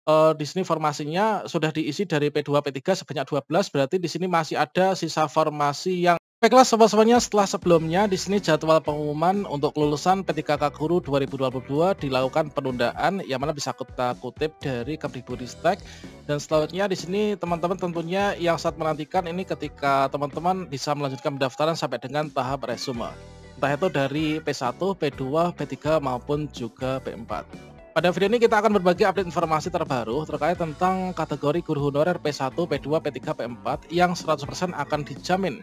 di sini formasinya sudah diisi dari P2, P3 sebanyak 12, berarti di sini masih ada sisa formasi yang baiklah sobat-sobatnya, setelah sebelumnya di sini jadwal pengumuman untuk kelulusan P3K Guru 2022 dilakukan penundaan yang mana bisa kita kutip dari Kemdikbudristek. Dan selanjutnya di sini teman-teman tentunya yang saat menantikan ini ketika teman-teman bisa melanjutkan pendaftaran sampai dengan tahap resume. Entah itu dari P1, P2, P3 maupun juga P4. Pada video ini kita akan berbagi update informasi terbaru terkait tentang kategori guru honorer P1, P2, P3, P4 yang 100% akan dijamin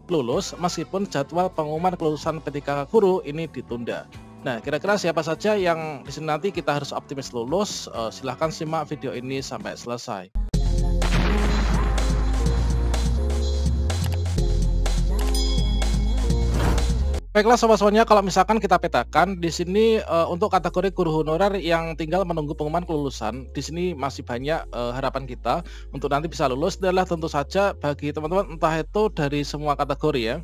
lulus meskipun jadwal pengumuman kelulusan P3K Guru ini ditunda. Nah, kira-kira siapa saja yang di sini nanti kita harus optimis lulus? Silahkan simak video ini sampai selesai. Baiklah sobat-sobatnya, kalau misalkan kita petakan di sini untuk kategori guru honorer yang tinggal menunggu pengumuman kelulusan, di sini masih banyak harapan kita untuk nanti bisa lulus adalah tentu saja bagi teman-teman entah itu dari semua kategori ya.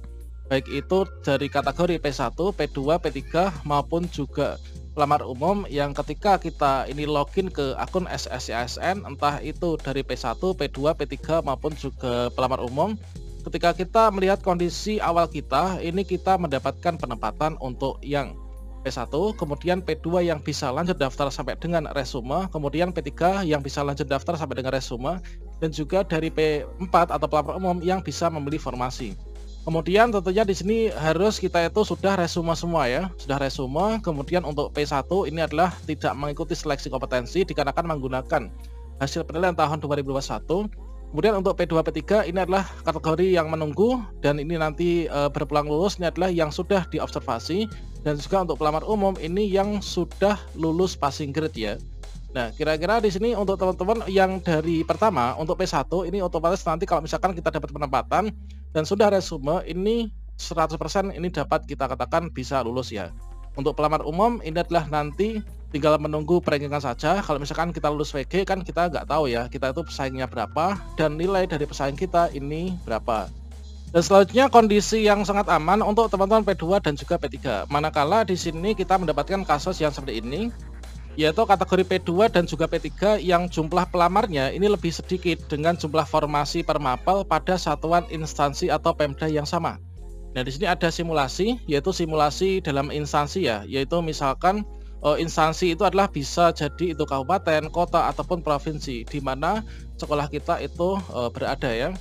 Baik itu dari kategori P1, P2, P3 maupun juga pelamar umum yang ketika kita ini login ke akun SSCASN entah itu dari P1, P2, P3 maupun juga pelamar umum. Ketika kita melihat kondisi awal kita, ini kita mendapatkan penempatan untuk yang P1, kemudian P2 yang bisa lanjut daftar sampai dengan resume, kemudian P3 yang bisa lanjut daftar sampai dengan resume, dan juga dari P4 atau pelamar umum yang bisa membeli formasi. Kemudian tentunya di sini harus kita itu sudah resume semua ya, sudah resume. Kemudian untuk P1 ini adalah tidak mengikuti seleksi kompetensi dikarenakan menggunakan hasil penilaian tahun 2021. Kemudian untuk P2, P3 ini adalah kategori yang menunggu dan ini nanti berpeluang lulus ini adalah yang sudah diobservasi, dan juga untuk pelamar umum ini yang sudah lulus passing grade ya. Nah, kira-kira di sini untuk teman-teman yang dari pertama untuk P1 ini otomatis nanti kalau misalkan kita dapat penempatan dan sudah resume ini 100% ini dapat kita katakan bisa lulus ya. Untuk pelamar umum ini adalah nanti tinggal menunggu perankingan saja. Kalau misalkan kita lulus VG kan kita nggak tahu ya kita itu pesaingnya berapa dan nilai dari pesaing kita ini berapa. Dan selanjutnya kondisi yang sangat aman untuk teman-teman P2 dan juga P3. Manakala di sini kita mendapatkan kasus yang seperti ini, yaitu kategori P2 dan juga P3 yang jumlah pelamarnya ini lebih sedikit dengan jumlah formasi per mapel pada satuan instansi atau Pemda yang sama. Nah, di sini ada simulasi, yaitu simulasi dalam instansi ya, yaitu misalkan instansi itu adalah bisa jadi itu kabupaten, kota ataupun provinsi di mana sekolah kita itu berada ya.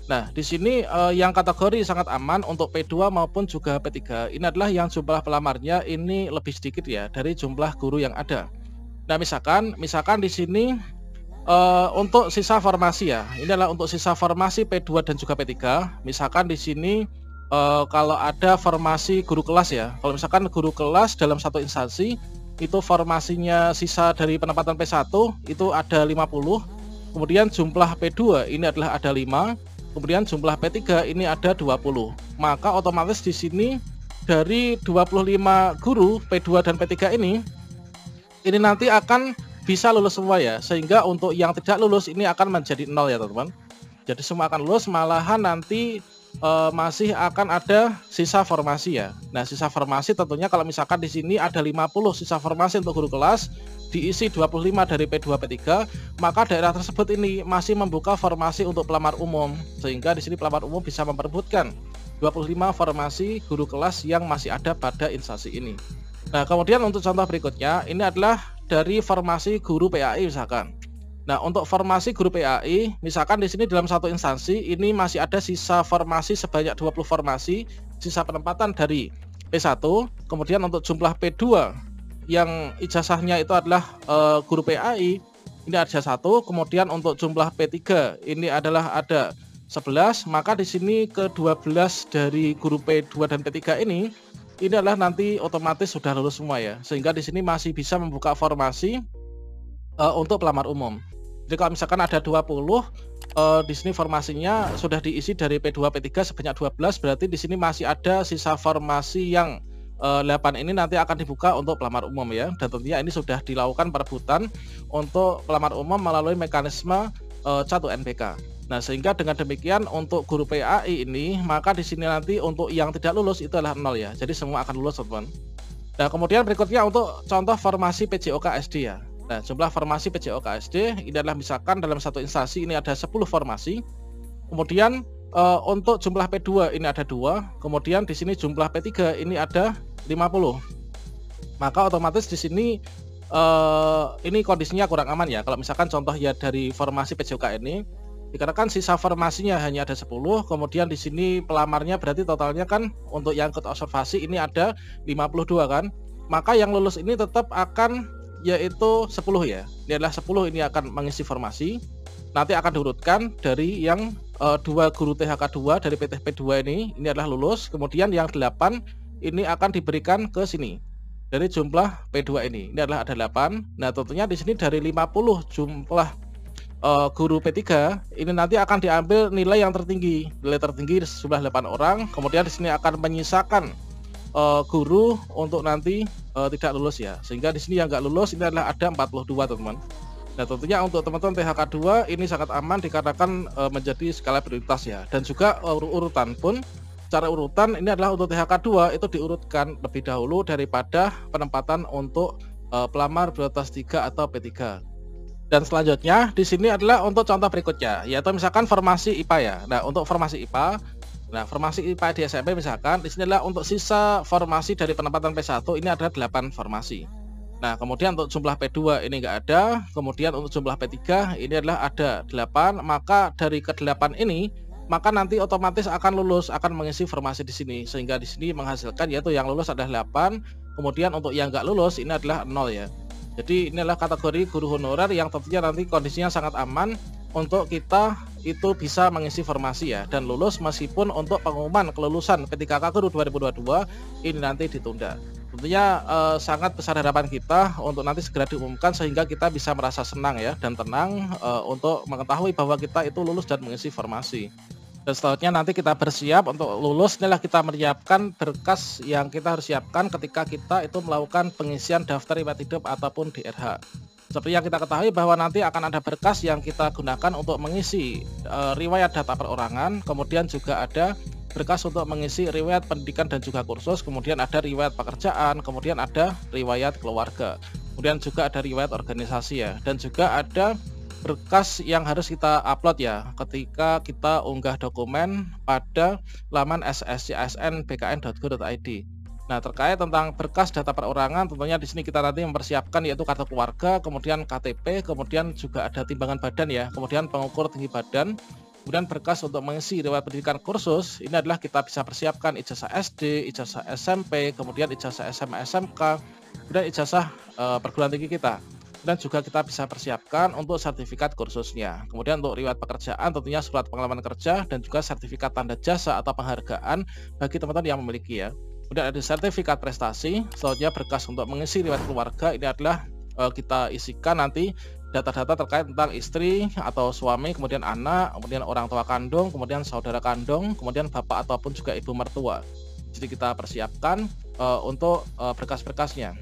Nah, di sini yang kategori sangat aman untuk P2 maupun juga P3 ini adalah yang jumlah pelamarnya ini lebih sedikit ya dari jumlah guru yang ada. Nah, misalkan di sini untuk sisa formasi ya, ini adalah untuk sisa formasi P2 dan juga P3. Misalkan di sini kalau ada formasi guru kelas ya, kalau misalkan guru kelas dalam satu instansi itu formasinya sisa dari penempatan P1 itu ada 50, kemudian jumlah P2 ini adalah ada 5, kemudian jumlah P3 ini ada 20. Maka otomatis di sini dari 25 guru P2 dan P3 ini nanti akan bisa lulus semua ya, sehingga untuk yang tidak lulus ini akan menjadi 0 ya teman-teman. Jadi semua akan lulus, malahan nanti masih akan ada sisa formasi ya. Nah, sisa formasi tentunya kalau misalkan di sini ada 50 sisa formasi untuk guru kelas, diisi 25 dari P2 P3, maka daerah tersebut ini masih membuka formasi untuk pelamar umum, sehingga di sini pelamar umum bisa memperebutkan 25 formasi guru kelas yang masih ada pada instansi ini. Nah, kemudian untuk contoh berikutnya ini adalah dari formasi guru PAI misalkan. Nah, untuk formasi guru PAI, misalkan di sini dalam satu instansi ini masih ada sisa formasi sebanyak 20 formasi, sisa penempatan dari P1, kemudian untuk jumlah P2 yang ijazahnya itu adalah guru PAI, ini ada 1, kemudian untuk jumlah P3 ini adalah ada 11, maka di sini ke-12 dari guru P2 dan P3 ini adalah nanti otomatis sudah lulus semua ya, sehingga di sini masih bisa membuka formasi untuk pelamar umum. Jadi kalau misalkan ada 20 di sini formasinya sudah diisi dari P2 P3 sebanyak 12, berarti di sini masih ada sisa formasi yang 8 ini nanti akan dibuka untuk pelamar umum ya. Dan tentunya ini sudah dilakukan perebutan untuk pelamar umum melalui mekanisme Catu NPK. Nah, sehingga dengan demikian untuk guru PAI ini, maka di sini nanti untuk yang tidak lulus itu adalah 0 ya. Jadi semua akan lulus teman-teman. Nah, kemudian berikutnya untuk contoh formasi PJOK SD ya. Nah, jumlah formasi PJO KSD ini adalah misalkan dalam satu instansi ini ada 10 formasi. Kemudian untuk jumlah P2 ini ada 2, kemudian di sini jumlah P3 ini ada 50. Maka otomatis di sini ini kondisinya kurang aman ya. Kalau misalkan contoh ya dari formasi PJOK ini, dikarenakan sisa formasinya hanya ada 10, kemudian di sini pelamarnya berarti totalnya kan untuk yang ikut observasi ini ada 52 kan. Maka yang lulus ini tetap akan yaitu 10 ya. Ini adalah 10 ini akan mengisi formasi. Nanti akan diurutkan dari yang 2 guru THK2 dari PTP2 ini adalah lulus, kemudian yang 8 ini akan diberikan ke sini. Dari jumlah P2 ini adalah ada 8. Nah, tentunya di sini dari 50 jumlah guru P3 ini nanti akan diambil nilai yang tertinggi. Nilai tertinggi jumlah 8 orang. Kemudian di sini akan menyisakan guru untuk nanti tidak lulus ya. Sehingga di sini yang nggak lulus ini adalah ada 42, teman-teman. Nah, tentunya untuk teman-teman THK2 ini sangat aman dikarenakan menjadi skala prioritas ya. Dan juga urutan pun secara urutan ini adalah untuk THK2 itu diurutkan lebih dahulu daripada penempatan untuk pelamar prioritas 3 atau P3. Dan selanjutnya di sini adalah untuk contoh berikutnya, yaitu misalkan formasi IPA ya. Nah, untuk formasi IPA, nah formasi IPA di SMP misalkan di sini adalah untuk sisa formasi dari penempatan P1 ini ada 8 formasi. Nah, kemudian untuk jumlah P2 ini enggak ada, kemudian untuk jumlah P3 ini adalah ada 8, maka dari ke-8 ini maka nanti otomatis akan lulus, akan mengisi formasi di sini, sehingga di sini menghasilkan yaitu yang lulus adalah 8, kemudian untuk yang enggak lulus ini adalah 0 ya. Jadi inilah kategori guru honorer yang tentunya nanti kondisinya sangat aman untuk kita itu bisa mengisi formasi ya, dan lulus meskipun untuk pengumuman kelulusan P3K Guru 2022 ini nanti ditunda. Tentunya sangat besar harapan kita untuk nanti segera diumumkan sehingga kita bisa merasa senang ya dan tenang untuk mengetahui bahwa kita itu lulus dan mengisi formasi. Dan selanjutnya nanti kita bersiap untuk lulus. Inilah kita menyiapkan berkas yang kita harus siapkan ketika kita itu melakukan pengisian daftar riwayat hidup ataupun DRH. Seperti yang kita ketahui bahwa nanti akan ada berkas yang kita gunakan untuk mengisi riwayat data perorangan, kemudian juga ada berkas untuk mengisi riwayat pendidikan dan juga kursus, kemudian ada riwayat pekerjaan, kemudian ada riwayat keluarga, kemudian juga ada riwayat organisasi ya, dan juga ada berkas yang harus kita upload ya ketika kita unggah dokumen pada laman sscsnbkn.go.id. Nah, terkait tentang berkas data perorangan, tentunya di sini kita nanti mempersiapkan yaitu kartu keluarga, kemudian KTP, kemudian juga ada timbangan badan ya, kemudian pengukur tinggi badan, kemudian berkas untuk mengisi riwayat pendidikan kursus. Ini adalah kita bisa persiapkan ijazah SD, ijazah SMP, kemudian ijazah SMA SMK, kemudian ijazah perguruan tinggi kita. Dan juga kita bisa persiapkan untuk sertifikat kursusnya. Kemudian untuk riwayat pekerjaan tentunya surat pengalaman kerja dan juga sertifikat tanda jasa atau penghargaan bagi teman-teman yang memiliki ya. Kemudian ada sertifikat prestasi. Selanjutnya berkas untuk mengisi riwayat keluarga ini adalah kita isikan nanti data-data terkait tentang istri atau suami, kemudian anak, kemudian orang tua kandung, kemudian saudara kandung, kemudian bapak ataupun juga ibu mertua. Jadi kita persiapkan untuk berkas-berkasnya.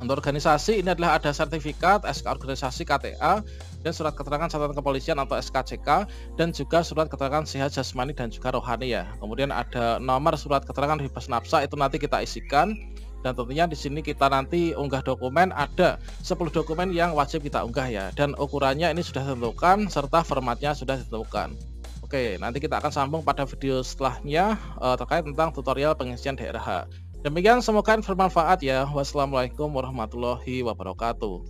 Untuk organisasi ini adalah ada sertifikat, SK organisasi KTA, dan surat keterangan catatan kepolisian atau SKCK, dan juga surat keterangan sehat jasmani dan juga rohani ya. Kemudian ada nomor surat keterangan bebas nafsa, itu nanti kita isikan. Dan tentunya di sini kita nanti unggah dokumen, ada 10 dokumen yang wajib kita unggah ya. Dan ukurannya ini sudah ditentukan serta formatnya sudah ditentukan. Oke, nanti kita akan sambung pada video setelahnya terkait tentang tutorial pengisian DRH. Demikian, semoga bermanfaat ya. Wassalamualaikum warahmatullahi wabarakatuh.